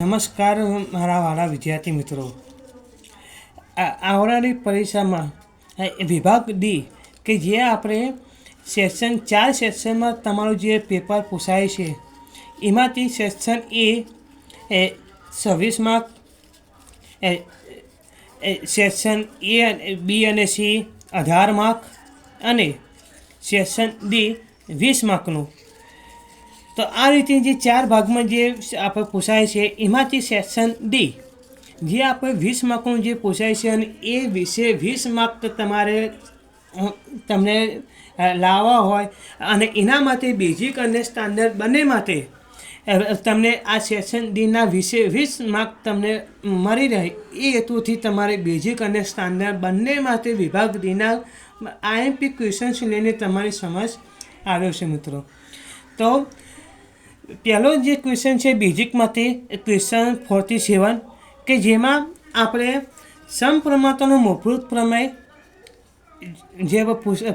નમસ્કાર મારા વાલા વિદ્યાર્થી મિત્રો। આવનારી પરીક્ષામાં વિભાગ ડી કે જે આપણે સેક્શન 4 સેક્શનમાં તમારું જે પેપર પૂછાય છે એમાંથી section A 26 mark, section A B અને સી 18 માર્ક અને સેક્શન ડી 20 માર્કનું। તો આ રીતે જે 4 ભાગમાં જે આપણે પૂછાય છે એમાંથી સેક્શન ડી જે આપણે 20 માર્કનું જે પૂછાય છે અને એ વિશે 20 માર્ક તમને લાવવા હોય અને એના માટે બેઝિક અને સ્ટાન્ડર્ડ બંને માટે તમને આ સેક્શન ડીના વિશે 20 માર્ક તમને મળી રહે એ હેતુથી તમારે બેઝિક અને સ્ટાન્ડર્ડ બંને માટે વિભાગ ડીના આઈએમપી ક્વેશ્ચન્સ લઈને તમારી સમજ આવ્યો છે મિત્રો। તો પહેલો જે ક્વેશ્ચન છે બેઝિકમાંથી ક્વેશ્ચન 47 કે જેમાં આપણે સમપ્રમાણતાનું મૂળભૂત પ્રમેય જે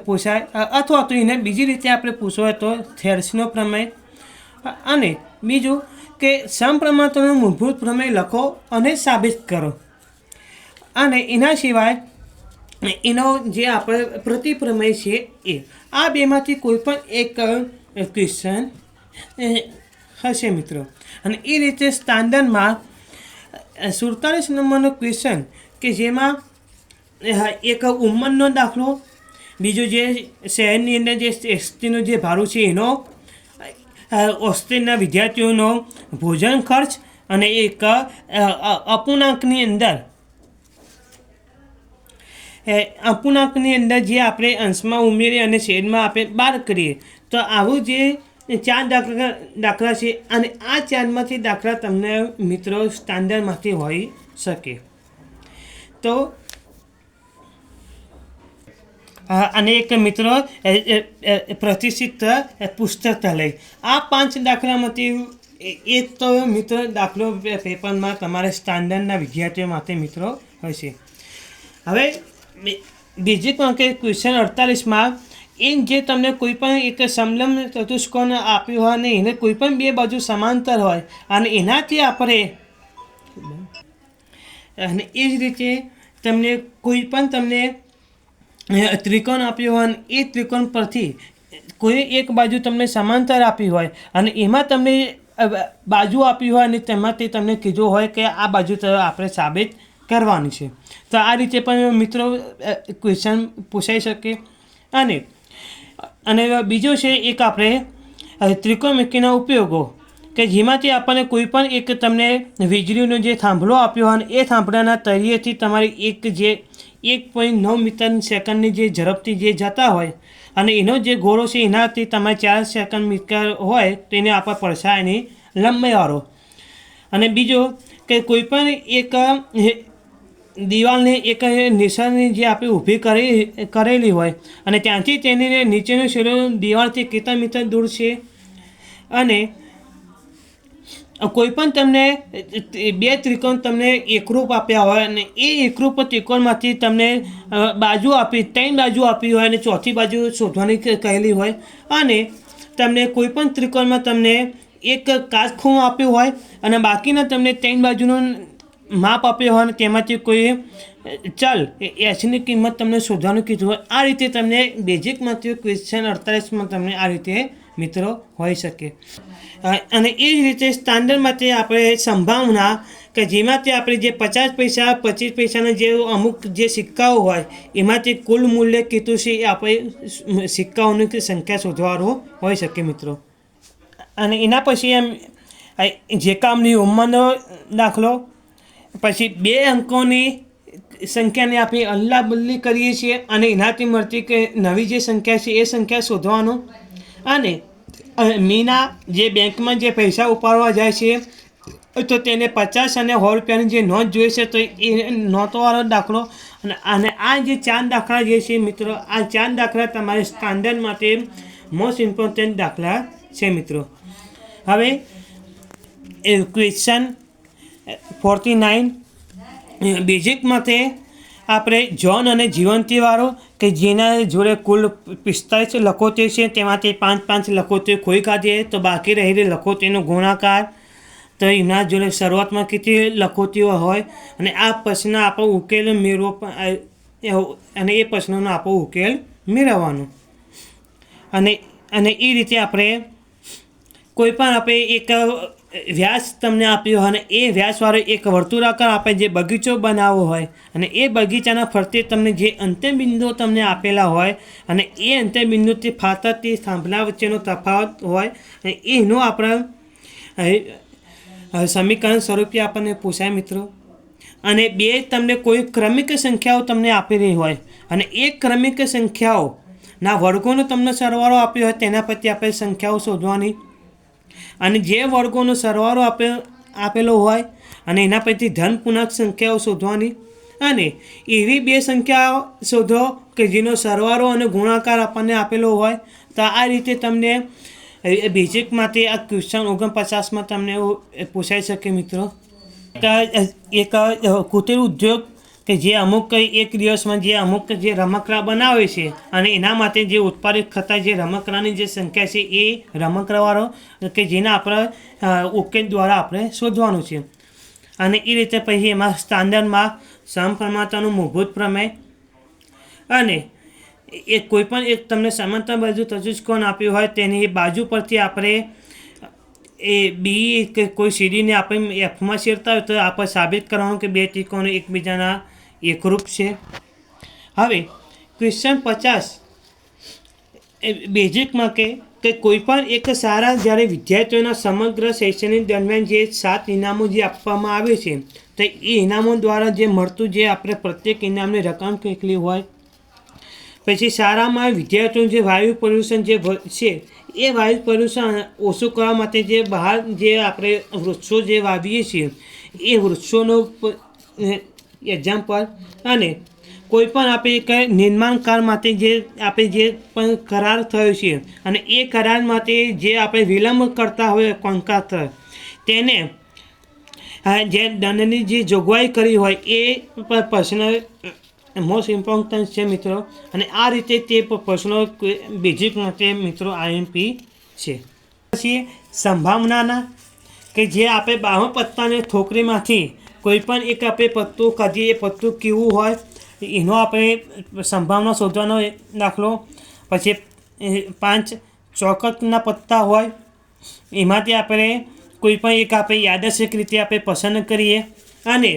પૂછાય અથવા તો એને બીજી રીતે આપણે પૂછવું હોય તો થેલ્સનો પ્રમેય અને બીજું કે સમપ્રમાણતાનું મૂળભૂત પ્રમેય લખો અને સાબિત કરો અને એના સિવાય એનો જે આપણે પ્રતિપ્રમેય છે એ આ બેમાંથી કોઈ પણ એક ક્વેશ્ચન હશે મિત્રો। અને એ રીતે સ્ટાન્ડર્ડમાં 47 નંબરનો ક્વેશ્ચન કે જેમાં એક ઉંમરનો દાખલો, બીજો જે શહેરની અંદર જે એસટીનું જે ભાડું છે એનો, હોસ્ટેલના વિદ્યાર્થીઓનો ભોજન ખર્ચ અને એક અપૂર્ણાંકની અંદર જે આપણે અંશમાં ઉમેરી અને છેદમાં આપણે બાદ કરીએ તો આવું જે 4 દાખલા છે અને આ 4માંથી દાખલા તમને મિત્રો સ્ટાન્ડર્ડમાંથી હોઈ શકે। તો અને એક મિત્રો પ્રતિષ્ઠિત પુસ્તકાલય આ 5 દાખલામાંથી એક તો મિત્રો દાખલો પેપરમાં તમારે સ્ટાન્ડર્ડના વિદ્યાર્થીઓ માટે મિત્રો હશે। હવે બીજી કે ક્વેશ્ચન 48માં એ જે તમને કોઈ પણ એક સમલંબ ચતુષ્કોણ આપ્યું હોય અને એને કોઈ પણ બે બાજુ સમાંતર હોય અને એનાથી આપણે અને એ જ રીતે તમને કોઈ પણ તમને ત્રિકોણ આપ્યો હોય અને એ ત્રિકોણ પરથી કોઈ એક બાજુ તમને સમાંતર આપી હોય અને એમાં તમને બાજુ આપી હોય અને તેમાંથી તમને કીધું હોય કે આ બાજુ આપણે સાબિત કરવાની છે। તો આ રીતે પણ મિત્રો ક્વેશ્ચન પૂછાઈ શકે। અને બીજો છે એક આપણે ત્રિકોણમિતિના ઉપયોગો કે જેમાંથી આપણને કોઈ પણ એક તમને વીજળીનો જે થાંભલો આપ્યો હોય અને એ થાંભલાના તળિયેથી તમારી એક જે 1.9 મીટર સેકન્ડની જે ઝડપથી જે જતા હોય અને એનો જે ગોળો છે એનાથી તમારે 4 સેકન્ડ મીટર હોય તો એને આપણે પડછાયાની લંબાઈવાળો। અને બીજો કે કોઈ પણ એક દિવાલને એક નિશાની જે આપણે ઊભી કરેલી હોય અને ત્યાંથી તેની નીચેનું છેડો દિવાલથી કેટલા મીટર દૂર છે અને કોઈ પણ તમને 2 ત્રિકોણ તમને એકરૂપ આપ્યા હોય અને એ એકરૂપ ત્રિકોણમાંથી તમને બાજુ આપી 3 બાજુ આપી હોય અને ચોથી બાજુ શોધવાની કહેલી હોય અને તમને કોઈ પણ ત્રિકોણમાં તમને એક કાચખૂણો આપ્યો હોય અને બાકીના તમને 3 બાજુનું માપ આપ્યો હોય અને તેમાંથી કોઈ ચલ એચની કિંમત તમને શોધવાનું કીધું હોય। આ રીતે તમને બેઝિકમાંથી ક્વેશ્ચન 48માં તમને આ રીતે મિત્રો હોઈ શકે। અને એ જ રીતે સ્ટાન્ડર્ડમાંથી આપણે સંભાવના કે જેમાંથી આપણે જે 50 પૈસા 25 પૈસાના જે અમુક જે સિક્કાઓ હોય એમાંથી કુલ મૂલ્ય કેટલું છે એ આપણે સિક્કાઓની સંખ્યા શોધવાનું હોઈ શકે મિત્રો। અને એના પછી એમ જે કામની ઉંમરનો દાખલો, પછી 2 અંકોની સંખ્યાને આપણે અદલા બદલી કરીએ છીએ અને એનાથી મળતી કે નવી જે સંખ્યા છે એ સંખ્યા શોધવાનું। અને મીના જે બેંકમાં જે પૈસા ઉપાડવા જાય છે તો તેને 50 અને 100 રૂપિયાની જે નોટ જોઈએ છે તો એ નોટોવાળો દાખલો। અને આ જે 4 દાખલા જે છે મિત્રો આ 4 દાખલા તમારે સ્ટાન્ડર્ડ માટે મોસ્ટ ઇમ્પોર્ટન્ટ દાખલા છે મિત્રો। હવે ક્વેશ્ચન 49 બેઝિકમાંથી આપણે જોન અને જીવંતીવાળો કે જેના જોડે કુલ 45 લખોટી છે તેમાંથી 5 લખોટી ખોઈ કાઢીએ તો બાકી રહેલી લખોટીનો ગુણાકાર તો એમના જોડે શરૂઆતમાં કેટલી લખોટીઓ હોય અને આ પ્રશ્ન આપણો ઉકેલ મેળવો અને એ પ્રશ્નનો આપણો ઉકેલ મેળવવાનો અને એ રીતે આપણે કોઈ પણ આપણે એક વ્યાસ તમને આપ્યો હોય અને એ વ્યાસવાળો એક વર્તુળાકાર આપણે જે બગીચો બનાવવો હોય અને એ બગીચાના ફરતે તમને જે અંત્યબિંદુઓ તમને આપેલા હોય અને એ અંત્યબિંદુથી ફાટતી થાંભલા વચ્ચેનો તફાવત હોય અને એનો આપણે સમીકરણ સ્વરૂપે આપણને પૂછાય મિત્રો. અને બે તમને કોઈ ક્રમિક સંખ્યાઓ તમને આપેલી હોય અને એ ક્રમિક સંખ્યાઓના વર્ગોનો તમને સરવાળો આપ્યો હોય તેના પરથી આપણે સંખ્યાઓ શોધવાની અને જે વર્ગોનો સરવાળો આપેલો હોય અને એના પરથી ધન પૂર્ણાંક સંખ્યાઓ શોધવાની અને એવી બે સંખ્યાઓ શોધો કે જેનો સરવાળો અને ગુણાકાર આપણને આપેલો હોય. તો આ રીતે તમને બેઝિકમાંથી આ ક્વેશ્ચન 49માં તમને પૂછાઈ શકે મિત્રો. એક કુટીર ઉદ્યોગ કે જે અમુક એક દિવસમાં જે અમુક જે રમકડાં બનાવે છે અને એના માટે જે ઉત્પાદિત થતા જે રમકડાની જે સંખ્યા છે એ રમકડાવાળો કે જેના આપણે ઉકેલ દ્વારા આપણે શોધવાનું છે. અને એ રીતે પછી એમાં સ્ટાન્ડર્ડમાં સમપ્રમાણતાનું મૂળભૂત પ્રમેય અને એ કોઈપણ એક તમને સમાંતર બાજુ ચતુષ્કોણ આપ્યું હોય તેની બાજુ પરથી આપણે એ બી કે કોઈ સીડીને આપણે એફમાં શેરતા હોય તો આપણે સાબિત કરવાનું કે બે ત્રિકોણો એકબીજાના એકરૂપ છે. હવે ક્વેશ્ચન 50 બેઝિકમાં કે કોઈ પણ એક સારા જ્યારે વિદ્યાર્થીઓના સમગ્ર શૈક્ષણિક દરમિયાન જે 7 ઇનામો જે આપવામાં આવે છે તો એ ઇનામો દ્વારા જે મળતું જે આપણે પ્રત્યેક ઇનામની રકમ કેટલી હોય. પછી શાળામાં વિદ્યાર્થીઓનું જે વાયુ પ્રદૂષણ જે છે એ વાયુ પ્રદૂષણ ઓછું કરવા માટે જે બહાર જે આપણે વૃક્ષો જે વાવીએ છીએ એ વૃક્ષોનો એક્ઝામ્પલ અને કોઈ પણ આપણે કંઈ નિર્માણ કાર માટે જે આપણે જે પણ કરાર થયો છે અને એ કરાર માટે જે આપણે વિલંબ કરતા હોય કોન્ટ્રાક્ટર તેને જે દંડની જે જોગવાઈ કરી હોય એ પ્રશ્ન મોસ્ટ ઇમ્પોર્ટન્ટ છે મિત્રો. અને આ રીતે તે પ્રશ્નો બેઝિક માટે મિત્રો આઈએમપી છે. પછી સંભાવનાના કે જે આપણે 52 પત્તાને ઠોકરીમાંથી કોઈ પણ એક આપણે પત્તું કાઢીએ એ પત્તું કેવું હોય એનો આપણે સંભાવના શોધવાનો દાખલો. પછી 5 ચોકટના પત્તા હોય એમાંથી આપણે કોઈ પણ એક આપણે યાદચ્છિક રીતે આપણે પસંદ કરીએ અને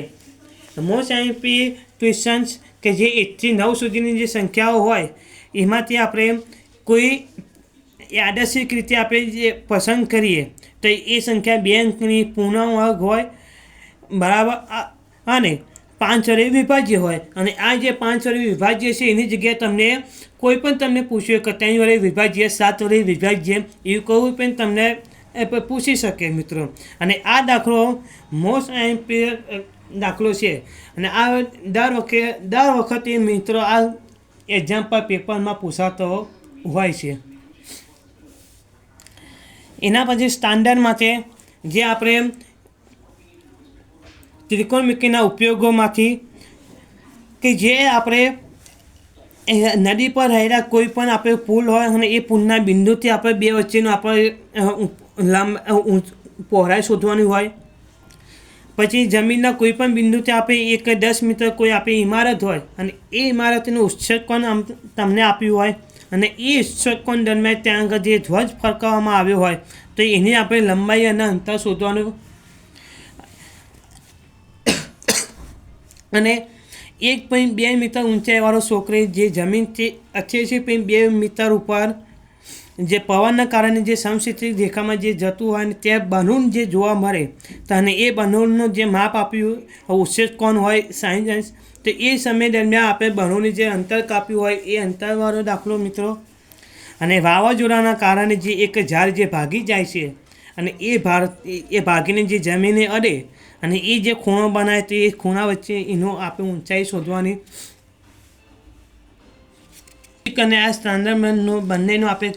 મોસ્ટ આઈએમપી ક્વેશ્ચન્સ કે જે 1 થી 9 સુધીની જે સંખ્યાઓ હોય એમાંથી આપણે કોઈ યાદચ્છિક રીતે આપણે જે પસંદ કરીએ તો એ સંખ્યા 2 અંકની પૂર્ણ વર્ગ હોય બરાબર અને 5 વડે વિભાજ્ય હોય. અને આ જે 5 વડે વિભાજ્ય છે એની જગ્યાએ તમને કોઈ પણ તમને પૂછ્યું કે 3 વડે વિભાજ્ય 7 વડે વિભાજ્ય એવું કોઈ પણ તમને પૂછી શકે મિત્રો. અને આ દાખલો મોસ્ટ આઈએમપી દાખલો છે અને આ દર વખતે મિત્રો આ એક્ઝામ્પલ પેપરમાં પૂછાતો હોય છે. એના પછી સ્ટાન્ડર્ડ માટે જે આપણે ત્રિકોણમિતિના ઉપયોગોમાંથી કે જે આપણે નદી પર રહેલા કોઈ પણ આપણે પુલ હોય અને એ પુલના બિંદુથી આપણે બે વચ્ચેનું આપણે પહોળાઈ શોધવાની હોય. પછી જમીનના કોઈ પણ બિંદુથી આપણે 10 મીટર કોઈ આપણી ઇમારત હોય અને એ ઇમારતનું ઉચ્ચકોણ તમને આપ્યું હોય અને એ ઉચ્ચકોણ દરમિયાન ત્યાં આગળ જે ધ્વજ ફરકાવવામાં આવ્યો હોય તો એની આપણે લંબાઈ અને અંતર શોધવાનું. અને 1.2 મીટર ઊંચાઈવાળો છોકરી જે જમીનથી 88.2 મીટર ઉપર જે પવનના કારણે જે સમક્ષિતિજ રેખામાં જે જતું હોય અને ત્યાં બલૂન જે જોવા મળે તો અને એ બલૂનનું જે માપ આપ્યું ઉચ્ચકોણ હોય 60 અંશ તો એ સમય દરમિયાન આપણે બલૂનનું જે અંતર કાપ્યું હોય એ અંતરવાળો દાખલો મિત્રો. અને વાવાઝોડાના કારણે જે એક ઝાડ જે ભાગી જાય છે અને એ ભાગીને જે જમીને અડે અને એ જે ખૂણો બનાવે તો એ ખૂણા વચ્ચે એનો આપણે ઊંચાઈ શોધવાની. અને આ સ્ટાન્ડર્ડનું બંનેનું આપણે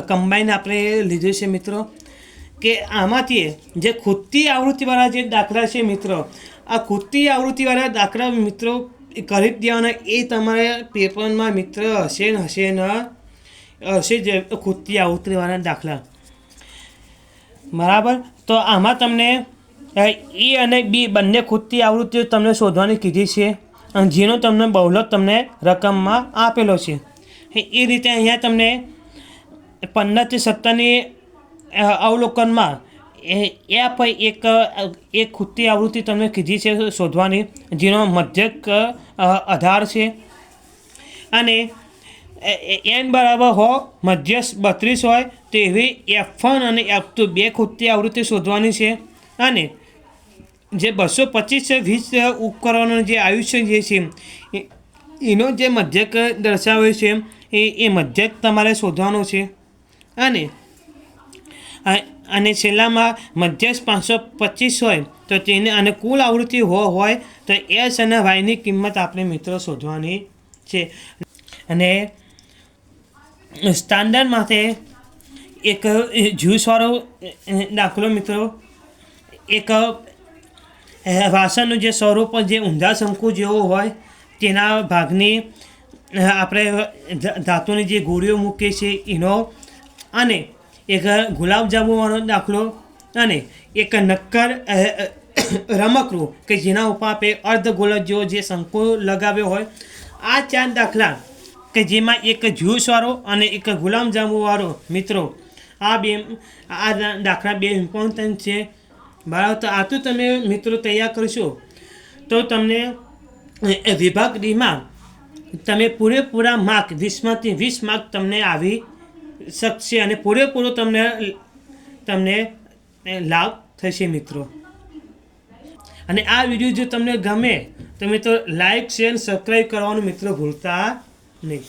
કમ્બાઈન આપણે લીધું છે મિત્રો. કે આમાંથી જે ખૂટતી આવૃત્તિવાળા જે દાખલા છે મિત્રો આ ખૂટતી આવૃત્તિવાળા દાખલા મિત્રો કરી જ દેવાના. એ તમારા પેપરમાં મિત્ર હશે જ ખૂટતી આવૃત્તિવાળા દાખલા બરાબર. તો આમાં તમને એ અને બી બંને ખૂટતી આવૃત્તિઓ તમને શોધવાની કીધી છે અને જેનો તમને બહુલક તમને રકમમાં આપેલો છે. એ રીતે અહીંયા તમને 15 થી 17ની અવલોકનમાં એફ એક ખૂટતી આવૃત્તિ તમને કીધી છે શોધવાની, જેનો મધ્યક 18 છે અને n બરાબર મધ્યસ્થ 32 હોય તો એવી F1 અને F2 બે ખૂટતી આવૃત્તિ શોધવાની છે. અને જે 225 ઉપકરણોનું જે આયુષ્ય જે છે એનો જે મધ્યક દર્શાવ્યો છે એ મધ્યક તમારે શોધવાનો છે. અને છેલ્લામાં મધ્યસ્થ 525 હોય તો તેને અને કુલ આવૃત્તિ હોય તો એસ અને વાયની કિંમત આપણે મિત્રો શોધવાની છે. અને સ્ટાન્ડર્ડ માટે એક જ્યુસવાળો દાખલો મિત્રો, એક વાસણનું જે સ્વરૂપ જે ઊંધા શંકુ જેવો હોય તેના ભાગની આપણે ધાતુની જે ગોળીઓ મૂકીએ છીએ એનો, અને એક ગુલાબજાંબુવાળો દાખલો, અને એક નક્કર રમકડું કે જેના ઉપર આપણે અર્ધગોળક જેવો જે શંકુ લગાવ્યો હોય. આ 4 દાખલા કે જેમાં એક જ્યુસવાળો અને એક ગુલાબજાંબુવાળો મિત્રો, આ દાખલા બે ઇમ્પોર્ટન્ટ છે. બરાબર, તો આ તો તમે મિત્રો તૈયાર કરશો તો તમને વિભાગ ડીમાં તમે પૂરેપૂરા માર્ક 20માંથી 20 માર્ક તમને આવી શકશે અને પૂરેપૂરો તમને લાભ થશે મિત્રો. અને આ વિડીયો જો તમને ગમે તો મિત્રો લાઈક, શેર, સબસ્ક્રાઈબ કરવાનું મિત્રો ભૂલતા નહીં.